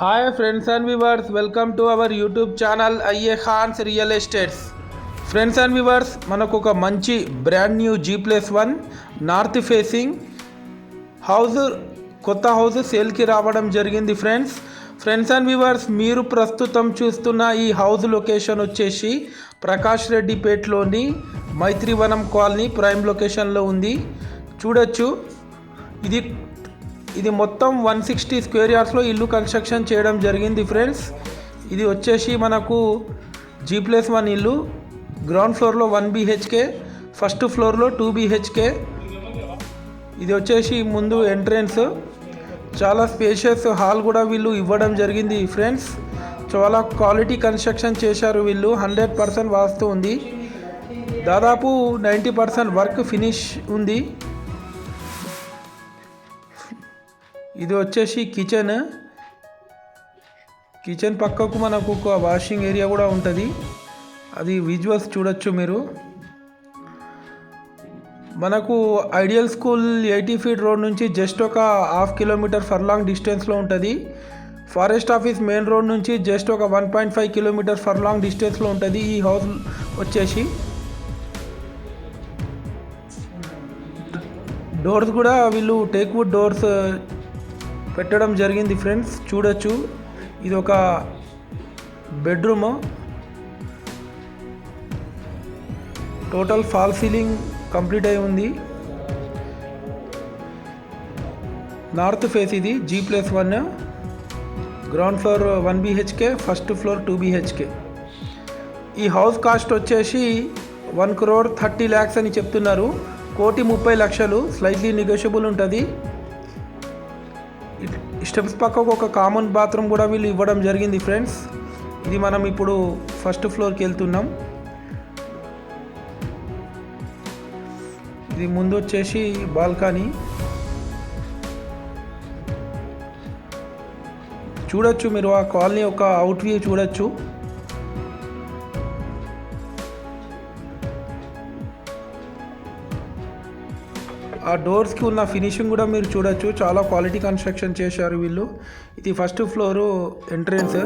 Hi friends and viewers, welcome to our YouTube channel IA Khans real estates. Friends and viewers, మనకు ఒక మంచి brand new G+1 north facing house, కొత్త house సేల్కి రావడం జరిగింది. Friends and viewers, మీరు ప్రస్తుతం చూస్తున్న ఈ హౌస్ లొకేషన్ వచ్చేసి ప్రకాష్ రెడ్డిపేట్లోని మైత్రివనం కాలనీ ప్రైమ్ లొకేషన్లో ఉంది. చూడొచ్చు, ఇది మొత్తం 160 స్క్వేర్ యార్డ్స్లో ఇల్లు కన్స్ట్రక్షన్ చేయడం జరిగింది. ఫ్రెండ్స్, ఇది వచ్చేసి మనకు G+1 ఇల్లు. గ్రౌండ్ ఫ్లోర్లో 1 BHK, ఫస్ట్ ఫ్లోర్లో 2 BHK. ఇది వచ్చేసి ముందు ఎంట్రెన్స్, చాలా స్పేషియస్ హాల్ కూడా వీళ్ళు ఇవ్వడం జరిగింది. ఫ్రెండ్స్, చాలా క్వాలిటీ కన్స్ట్రక్షన్ చేశారు వీళ్ళు. 100% వాస్తు ఉంది, దాదాపు 90% వర్క్ ఫినిష్ ఉంది. ఇది వచ్చేసి కిచెన్ పక్కకు మనకు ఒక వాషింగ్ ఏరియా కూడా ఉంటుంది. అది విజువల్స్ చూడొచ్చు మీరు. మనకు ఐడియల్ స్కూల్ 80 ఫీట్ రోడ్ నుంచి జస్ట్ ఒక 1/2 కిలోమీటర్ ఫర్లాంగ్ డిస్టెన్స్లో ఉంటుంది. ఫారెస్ట్ ఆఫీస్ మెయిన్ రోడ్ నుంచి జస్ట్ ఒక 1.5 కిలోమీటర్ ఫర్లాంగ్ డిస్టెన్స్లో ఉంటుంది ఈ హౌస్ వచ్చేసి. డోర్స్ కూడా వీళ్ళు టేక్వుడ్ డోర్స్ పెట్టడం జరిగింది. ఫ్రెండ్స్, చూడొచ్చు, ఇది ఒక bedroom. Total fall ceiling complete అయి ఉంది. నార్త్ ఫేస్ ఇది G+1. Ground floor 1 BHK, first floor 2 BHK. ఈ హౌస్ కాస్ట్ వచ్చేసి 1,30 lakhs అని చెప్తున్నారు. 1,30,00,000, స్లైట్లీ నెగోషియబుల్ ఉంటుంది. స్టెప్స్ పక్కకు ఒక కామన్ బాత్రూమ్ కూడా వీళ్ళు ఇవ్వడం జరిగింది. ఫ్రెండ్స్, ఇది మనం ఇప్పుడు ఫస్ట్ ఫ్లోర్కి వెళ్తున్నాం. ఇది ముందు వచ్చేసి బాల్కనీ. చూడొచ్చు మీరు ఆ కాలనీ ఒక అవుట్ వ్యూ చూడొచ్చు. ఆ డోర్స్కి ఉన్న ఫినిషింగ్ కూడా మీరు చూడొచ్చు, చాలా క్వాలిటీ కన్స్ట్రక్షన్ చేశారు వీళ్ళు. ఇది first floor entrance.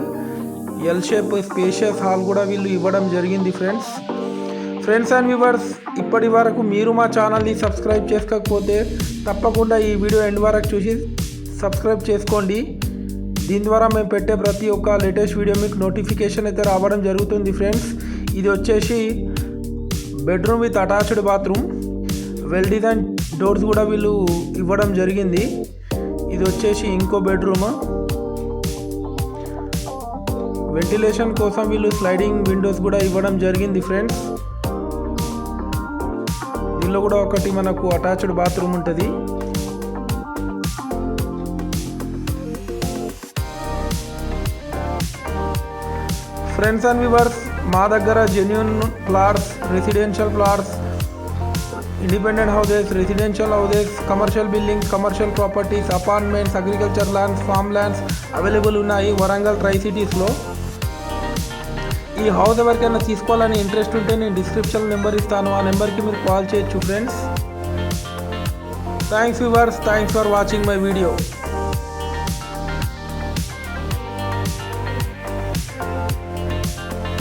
L shape spacious hall కూడా వీళ్ళు ఇవ్వడం జరిగింది. ఫ్రెండ్స్ అండ్ వ్యూవర్స్, ఇప్పటి వరకు మీరు మా ఛానల్ని సబ్స్క్రైబ్ చేసుకోకపోతే తప్పకుండా ఈ వీడియో ఎండ్ వరకు చూసి సబ్స్క్రైబ్ చేసుకోండి. దీని ద్వారా మేము పెట్టే ప్రతి ఒక్క లేటెస్ట్ వీడియో మీకు నోటిఫికేషన్ అయితే రావడం జరుగుతుంది. ఫ్రెండ్స్, ఇది వచ్చేసి bedroom with attached bathroom. Well design doors కూడా వీళ్ళు ఇవ్వడం జరిగింది. ఇది వచ్చేసి ఇంకో బెడ్రూమ్. వెంటిలేషన్ కోసం వీళ్ళు స్లైడింగ్ విండోస్ కూడా ఇవ్వడం జరిగింది. ఫ్రెండ్స్, దీనిలో కూడా ఒకటి మనకు అటాచ్డ్ బాత్రూమ్ ఉంటుంది. ఫ్రెండ్స్ అండ్ వ్యూవర్స్, మా దగ్గర genuine plots, residential plots, independent houses, residential houses, commercial buildings, commercial properties, apartments, agriculture lands, form lands available ఉన్నాయి వరంగల్ ట్రై సిటీస్లో. ఈ హౌస్ ఎవరికైనా తీసుకోవాలని ఇంట్రెస్ట్ ఉంటే నేను డిస్క్రిప్షన్ నెంబర్ ఇస్తాను, ఆ నెంబర్కి మీరు కాల్ చేయొచ్చు. Friends, thanks viewers, thanks for watching my video.